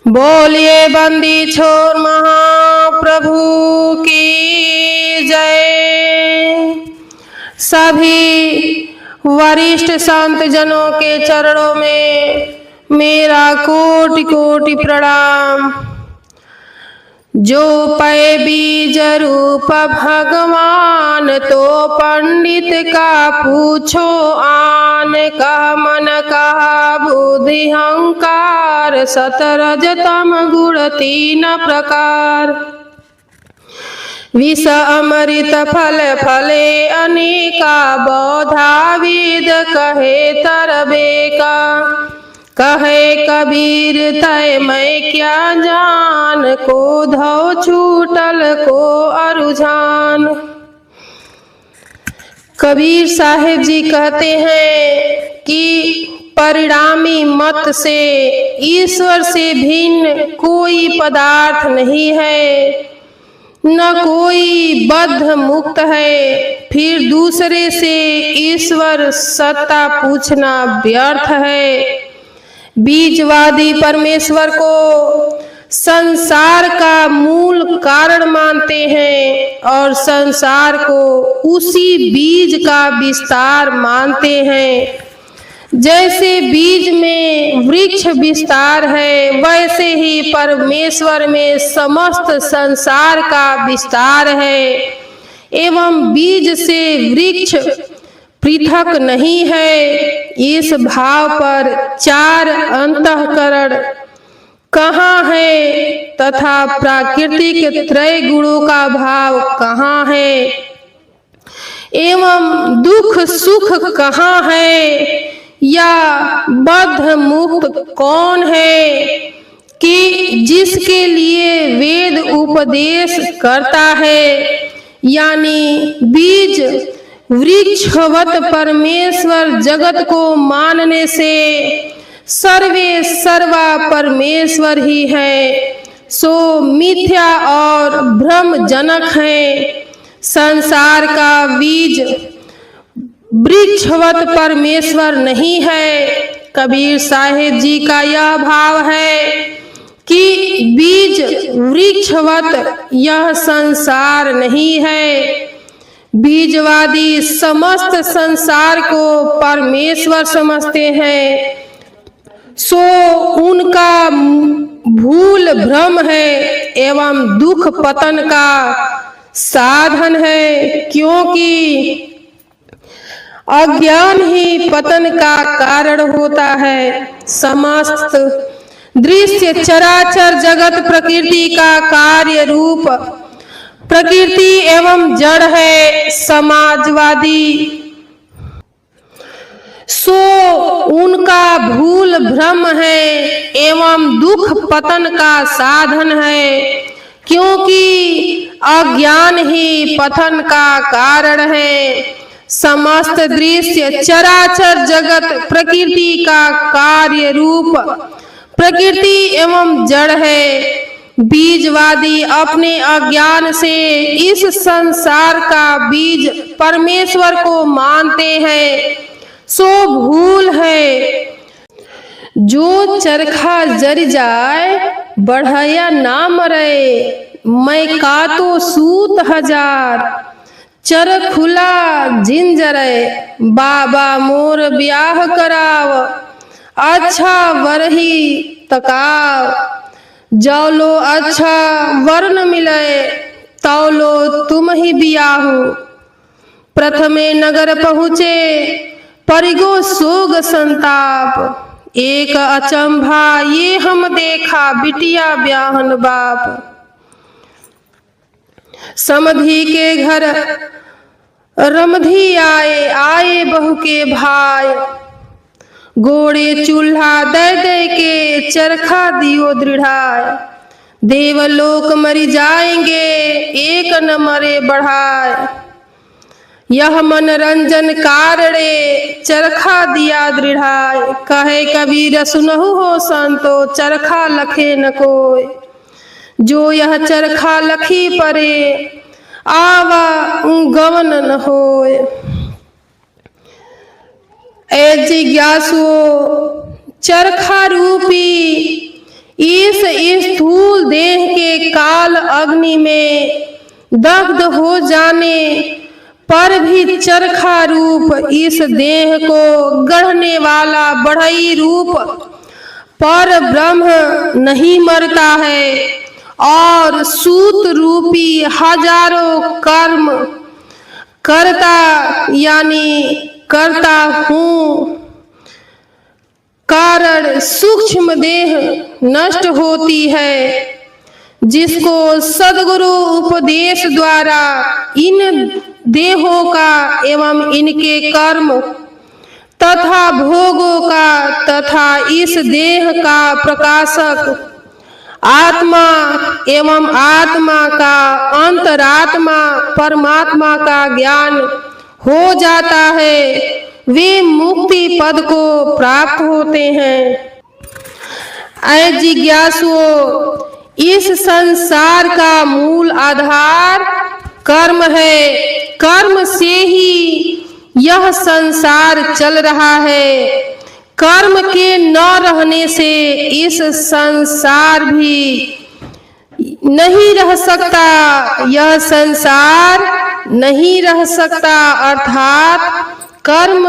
बोलिए बंदी छोर महाप्रभु की जय। सभी वरिष्ठ संत जनों के चरणों में मेरा कोटि कोटि प्रणाम। जो पै बीज रूप भगवान, तो पंडित का पूछो आन। कह मन कहा बुद्धि अहंकार, सतरज तम गुण तीन प्रकार। विष अमृत फल फले अनेका, बौधा वेद कहे तरबेका। कहे कबीर तय मैं क्या जान, को धौ छूटल को अरुझान। कबीर साहेब जी कहते हैं कि परिणामी मत से ईश्वर से भिन्न कोई पदार्थ नहीं है, न कोई बद्ध मुक्त है। फिर दूसरे से ईश्वर सत्ता पूछना व्यर्थ है। बीजवादी परमेश्वर को संसार का मूल कारण मानते हैं और संसार को उसी बीज का विस्तार मानते हैं। जैसे बीज में वृक्ष विस्तार है, वैसे ही परमेश्वर में समस्त संसार का विस्तार है। एवं बीज से वृक्ष पृथक नहीं है। इस भाव पर चार अंतःकरण कहाँ है तथा प्राकृतिक त्रय गुणों का भाव कहाँ है, एवं दुख सुख कहाँ है, या बद्ध मुक्त कौन है कि जिसके लिए वेद उपदेश करता है। यानी बीज वृक्षवत परमेश्वर जगत को मानने से सर्वे सर्वा परमेश्वर ही है, सो मिथ्या और भ्रमजनक है। संसार का बीज वृक्षवत परमेश्वर नहीं है। कबीर साहेब जी का यह भाव है कि बीज वृक्षवत यह संसार नहीं है। बीजवादी समस्त संसार को परमेश्वर समझते हैं, सो उनका भूल भ्रम है एवं दुख पतन का साधन है। क्योंकि अज्ञान ही पतन का कारण होता है। समस्त दृश्य चराचर जगत प्रकृति का कार्य रूप प्रकृति एवं जड़ है। समाजवादी सो उनका भूल भ्रम है एवं दुख पतन का साधन है। क्योंकि अज्ञान ही पतन का कारण है। समस्त दृश्य चराचर जगत प्रकृति का कार्य रूप प्रकृति एवं जड़ है। बीजवादी अपने अज्ञान से इस संसार का बीज परमेश्वर को मानते हैं, सो भूल है। जो चरखा जर जाए बढ़या ना मरे, मैं का तो सूत हजार। चरखुला जिंजरे बाबा मोर ब्याह कराव, अच्छा वरही तकाव। जौलो अच्छा वर्ण मिले, तौलो तुम ही बियाहू। प्रथमे नगर पहुँचे परिगो सोग संताप। एक अचंभा ये हम देखा, बिटिया ब्याहन बाप। समधी के घर रमधी आए, आए बहू के भाई। गोड़े चूल्हा दे दे के चरखा दियो दृढ़ाय। देवलोक मरी जाएंगे एक न मरे बढ़ाए। यह मनरंजन कारणे चरखा दिया दृढ़ाय। कहे कबीर सुनहु हो संतो, चरखा लखे न कोय। जो यह चरखा लखी परे, आवा गवन न होय। ए जिज्ञासुओ, चरखा रूपी इस स्थूल देह के काल अग्नि में दग्ध हो जाने पर भी चरखा रूप इस देह को गढ़ने वाला बढ़ई रूप पर ब्रह्म नहीं मरता है और सूत रूपी हजारों कर्म करता यानी करता हूँ कारण सूक्ष्म देह नष्ट होती है, जिसको सद्गुरु उपदेश द्वारा इन देहों का एवं इनके कर्म तथा भोगों का तथा इस देह का प्रकाशक आत्मा एवं आत्मा का अंतरात्मा परमात्मा का ज्ञान हो जाता है, वे मुक्ति पद को प्राप्त होते हैं। ऐ जिज्ञासुओं, इस संसार का मूल आधार कर्म है। कर्म से ही यह संसार चल रहा है। कर्म के न रहने से इस संसार भी नहीं रह सकता, यह संसार नहीं रह सकता, अर्थात कर्म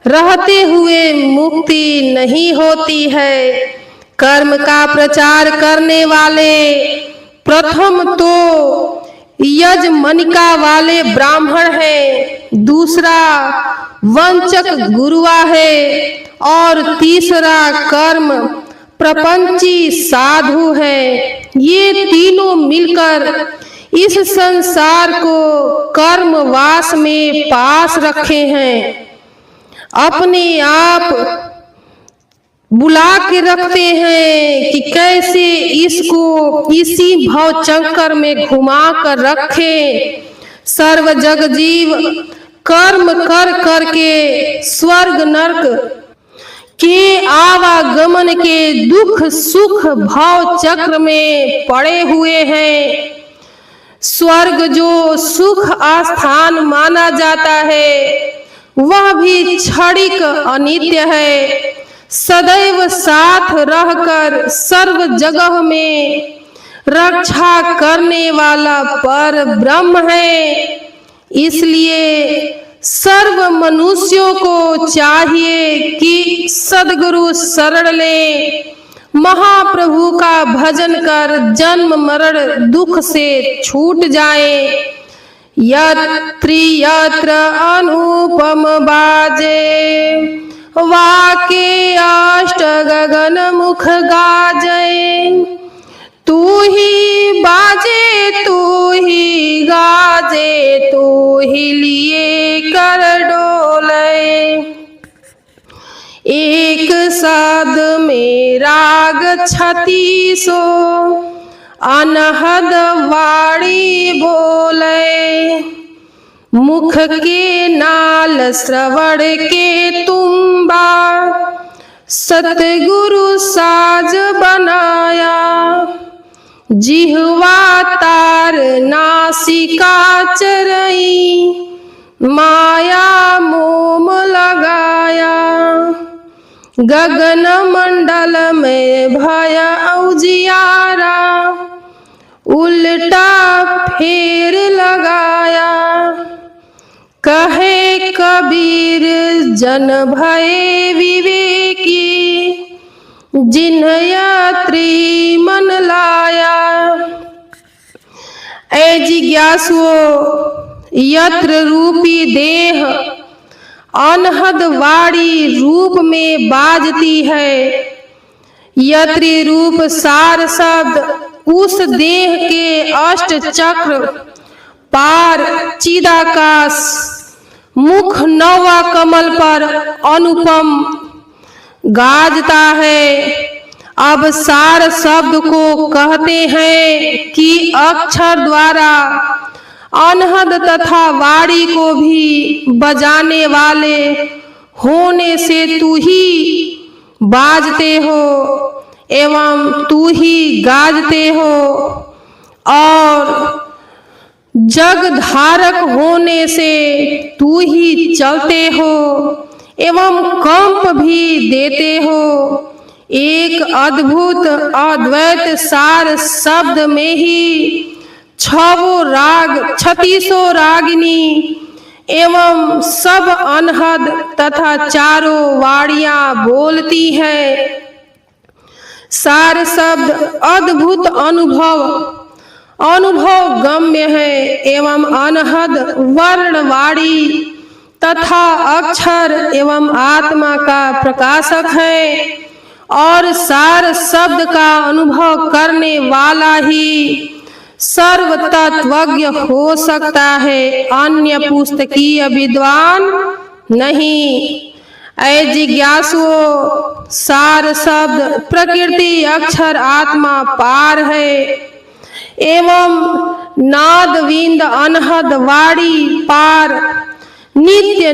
रहते हुए मुक्ति नहीं होती है। कर्म का प्रचार करने वाले प्रथम तो यजमनिका वाले ब्राह्मण है, दूसरा वंचक गुरुआ है और तीसरा कर्म प्रपंची साधु है। ये तीनों मिलकर इस संसार को कर्मवास में पास रखे हैं, अपने आप बुला के रखते हैं कि कैसे इसको इसी भव चक्कर में घुमा कर रखे। सर्व जग जीव कर्म कर करके स्वर्ग नरक के आवागमन के दुख सुख भाव चक्र में पड़े हुए हैं। स्वर्ग जो सुख आस्थान माना जाता है, वह भी क्षणिक अनित्य है। सदैव साथ रहकर सर्व जगह में रक्षा करने वाला पर ब्रह्म है। इसलिए सर्व मनुष्यों को चाहिए कि सद्गुरु शरण ले, महाप्रभु का भजन कर जन्म मरण दुख से छूट जाए। यत्र यत्र अनुपम बाजे, वाके अष्ट गगन मुख गाजे। तू ही बाजे तू ही गाजे, तू ही लिए कर डोले। एक साध में राग छत्तीसो, अनहद वाणी बोले। मुख के नाल श्रवण के तुम्बा, सतगुरु साज बनाया। जिह्वा तार नासिका चरई, माया मोम लगाया। गगन मंडल में भय उजियारा, उल्टा फेर लगाया। कहे कबीर जन भय विवेकी, जिन्ह यात्री मन लाया। ऐ जिज्ञासुओं, यत्र रूपी देह अनहद वाणी रूप में बाजती है। यत्री रूप सार शब्द उस देह के अष्ट चक्र पार चिदाकाश मुख नौवा कमल पर अनुपम गाजता है। अब सार शब्द को कहते हैं कि अक्षर द्वारा अनहद तथा वाणी को भी बजाने वाले होने से तू ही बाजते हो एवं तू ही गाजते हो, और जग धारक होने से तू ही चलते हो एवं कंप भी देते हो। एक अद्भुत अद्वैत सार शब्द में ही 36 रागिनी एवं सब अनहद तथा चारों वाणियां बोलती है। सार शब्द अद्भुत अनुभव गम्य है एवं अनहद वर्णवाणी तथा अक्षर एवं आत्मा का प्रकाशक है और सार शब्द का अनुभव करने वाला ही सर्व तत्वज्ञ हो सकता है, अन्य पुस्तकीय विद्वान नहीं। ऐ जिज्ञासुओं, सार शब्द प्रकृति अक्षर आत्मा पार है एवं नादविंद अनहद वाणी पार नित्य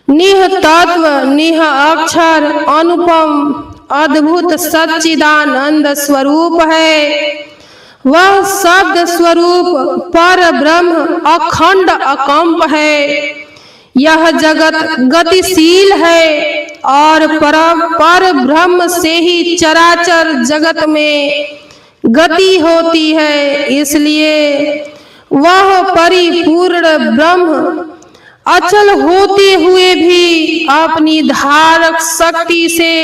निह तत्व निह अक्षर अनुपम अद्भुत सच्चिदानंद स्वरूप है। वह शब्द स्वरूप पर ब्रह्म अखंड अकंप है। यह जगत गतिशील है और पर ब्रह्म से ही चराचर जगत में गति होती है। इसलिए वह परिपूर्ण ब्रह्म अचल होते हुए भी अपनी धारक शक्ति से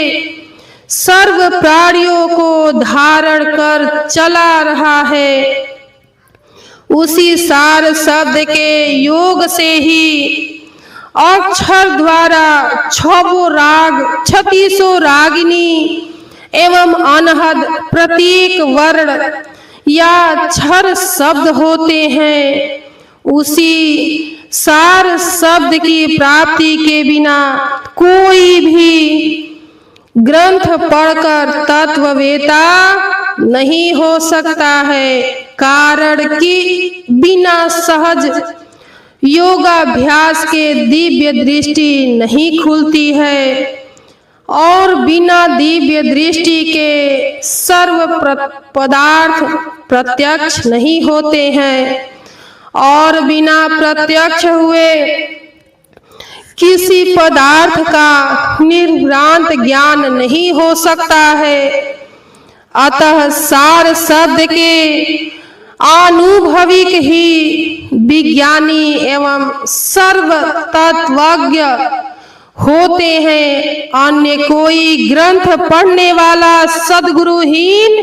सर्व प्राणियों को धारण कर चला रहा है। उसी सार शब्द के योग से ही अक्षर द्वारा 36 रागिनी एवं अनहद प्रत्येक वर्ण या क्षर शब्द होते हैं। उसी सार शब्द की प्राप्ति के बिना कोई भी ग्रंथ पढ़कर तत्ववेता नहीं हो सकता है, कारण कि बिना सहज योगाभ्यास के दिव्य दृष्टि नहीं खुलती है और बिना दिव्य दृष्टि के सर्व पदार्थ प्रत्यक्ष नहीं होते हैं और बिना प्रत्यक्ष हुए किसी पदार्थ का निर्भ्रांत ज्ञान नहीं हो सकता है। अतः सार शब्द के आनुभविक ही विज्ञानी एवं सर्व तत्वज्ञ होते हैं, अन्य कोई ग्रंथ पढ़ने वाला सद्गुरुहीन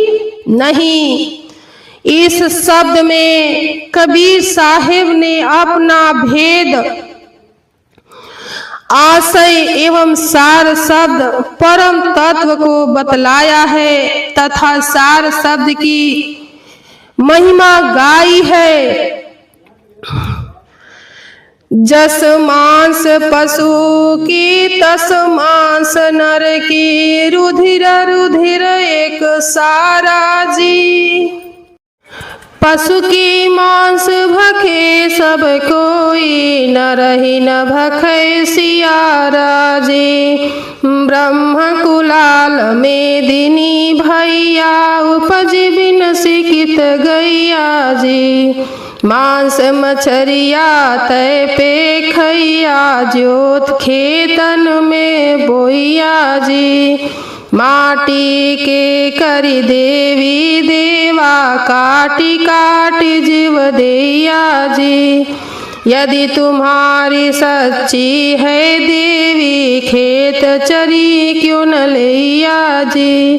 नहीं। इस शब्द में कबीर साहिब ने अपना भेद आशय एवं सार शब्द परम तत्व को बतलाया है तथा सार शब्द की महिमा गाई है। जस मांस पशु की तस मांस नर की, रुधिर रुधिर एक सारा जी। पशु की मांस भखे सब कोई, नर ही न भखे सियारा जी। ब्रह्म कुलाल में दिनी भैया, उपज बिन सिकित गैया जी। मांस मछरिया तय पे खैया, ज्योत खेतन में बोइया जी। माटी के करी देवी देवा, काटी काटी जीव दैया जी। यदि तुम्हारी सच्ची है देवी, खेत चरी क्यों न लैया जी।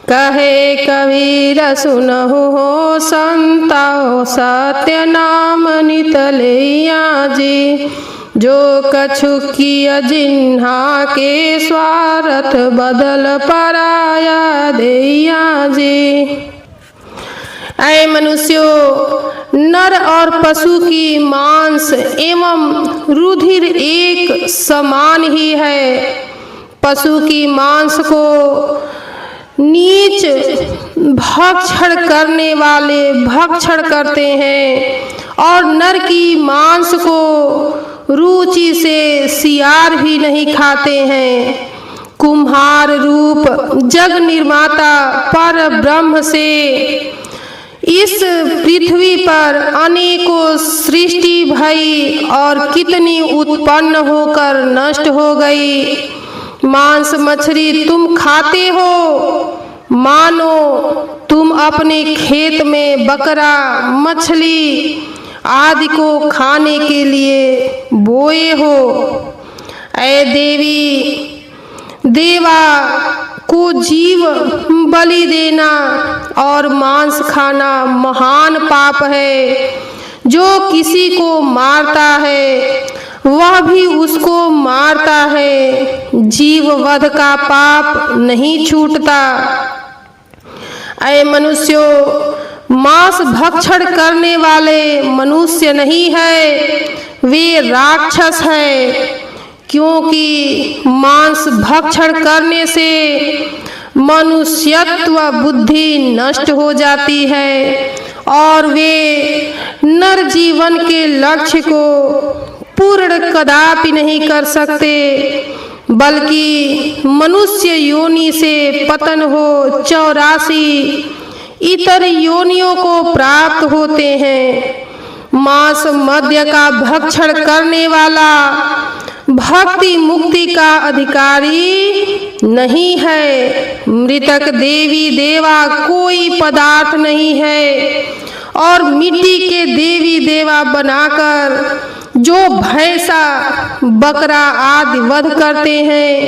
कहे कबीर सुनहु हो संताओ, सत्य नाम नित लैया जी। जो कछु किया जिन्हा के स्वार्थ, बदल पराया दैया जी। ऐ मनुष्यों, नर और पशु की मांस एवं रुधिर एक समान ही है। पशु की मांस को नीच भक्षण करने वाले भक्षण करते हैं और नर की मांस को रुचि से सियार भी नहीं खाते हैं। कुम्हार रूप जग निर्माता पर ब्रह्म से इस पृथ्वी पर अनेकों सृष्टि भई और कितनी उत्पन्न होकर नष्ट हो गई। मांस मछली तुम खाते हो, मानो तुम अपने खेत में बकरा मछली आदि को खाने के लिए बोए हो। ऐ देवी देवा को जीव बलि देना और मांस खाना महान पाप है। जो किसी को मारता है वह भी उसको मारता है, जीव वध का पाप नहीं छूटता। ऐ मनुष्यों, मांस भक्षण करने वाले मनुष्य नहीं है, वे राक्षस है, क्योंकि मांस भक्षण करने से मनुष्यत्व बुद्धि नष्ट हो जाती है और वे नर जीवन के लक्ष्य को पूर्ण कदापि नहीं कर सकते, बल्कि मनुष्य योनि से पतन हो 84 इतर योनियों को प्राप्त होते हैं। मांस मद्य का भक्षण करने वाला भक्ति मुक्ति का अधिकारी नहीं है। मृतक देवी देवा कोई पदार्थ नहीं है और मिट्टी के देवी देवा बनाकर जो भैंसा बकरा आदि वध करते हैं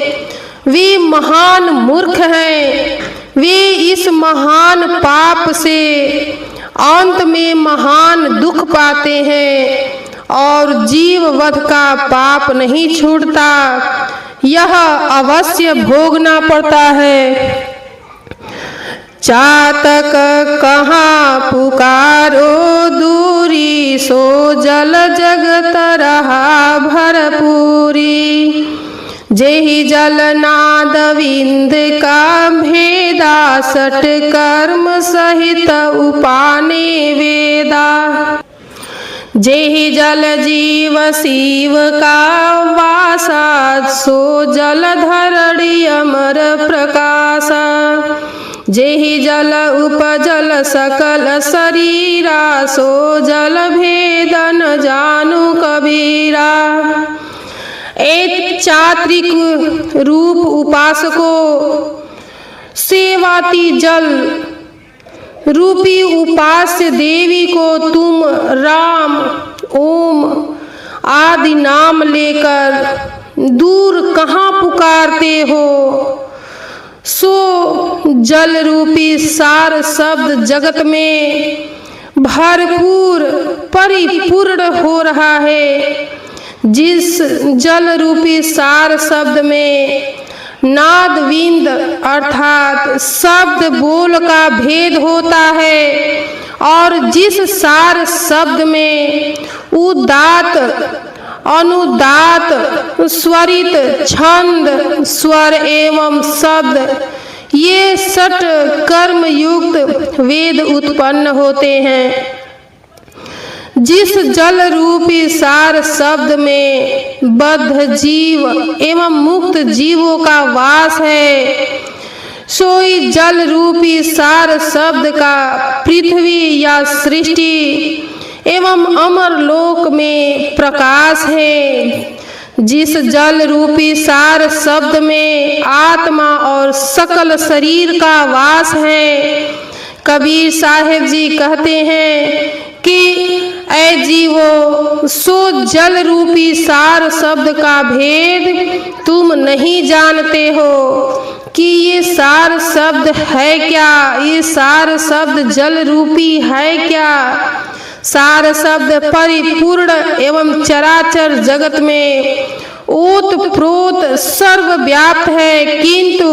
वे महान मूर्ख हैं। वे इस महान पाप से अंत में महान दुख पाते हैं और जीव वध का पाप नहीं छूटता, यह अवश्य भोगना पड़ता है। चातक कहाँ पुकारो दूरी, सो जल जगत रहा भरपूरी। जेहि जल नाद विंद का भेदा, सट कर्म सहित उपाने वेदा। जेहि जल जीव शिव का वासा, सो जल धरणी अमर प्रकाशा। जेहि जल उपजल सकल शरीरा, सो जल भेद न जानु कबीरा। एक चात्रिक रूप उपासको, सेवाती जल रूपी उपास्य देवी को तुम राम ओम आदि नाम लेकर दूर कहाँ पुकारते हो। सो जल रूपी सार शब्द जगत में भरपूर परिपूर्ण हो रहा है। जिस जल रूपी सार शब्द में नादविंद अर्थात शब्द बोल का भेद होता है और जिस सार शब्द में उदात अनुदात स्वरित छंद स्वर एवं शब्द ये सट कर्म युक्त वेद उत्पन्न होते हैं। जिस जल रूपी सार शब्द में बद्ध जीव एवं मुक्त जीवों का वास है, सोई जल रूपी सार शब्द का पृथ्वी या सृष्टि एवं अमर लोक में प्रकाश है। जिस जल रूपी सार शब्द में आत्मा और सकल शरीर का वास है, कबीर साहेब जी कहते हैं कि ऐ जीवो, सो जल रूपी सार शब्द का भेद तुम नहीं जानते हो कि ये सार शब्द है क्या, ये सार शब्द जल रूपी है क्या। सार शब्द परिपूर्ण एवं चराचर जगत में ओत प्रोत सर्वव्याप्त है, किंतु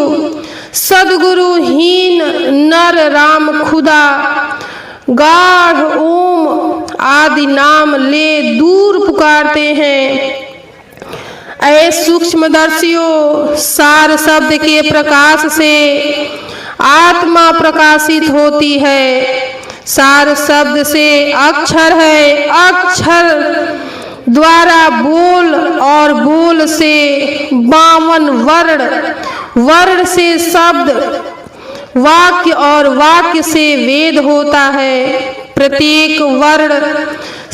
सद्गुरुहीन नर राम खुदा गाढ़ ओम आदि नाम ले दूर पुकारते हैं। ऐ सूक्ष्मदर्शियों, सार शब्द के प्रकाश से आत्मा प्रकाशित होती है। सार शब्द से अक्षर है, अक्षर द्वारा बोल और बोल से 52 वर्ण, वर्ण से शब्द, वाक्य और वाक्य से वेद होता है। प्रत्येक वर्ण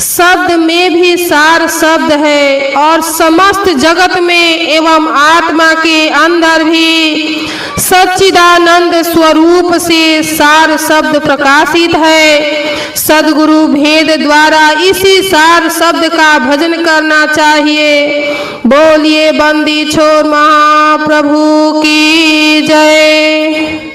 शब्द में भी सार शब्द है और समस्त जगत में एवं आत्मा के अंदर भी सच्चिदानंद स्वरूप से सार शब्द प्रकाशित है। सद्गुरु भेद द्वारा इसी सार शब्द का भजन करना चाहिए। बोलिए बंदी छोड़ महाप्रभु की जय।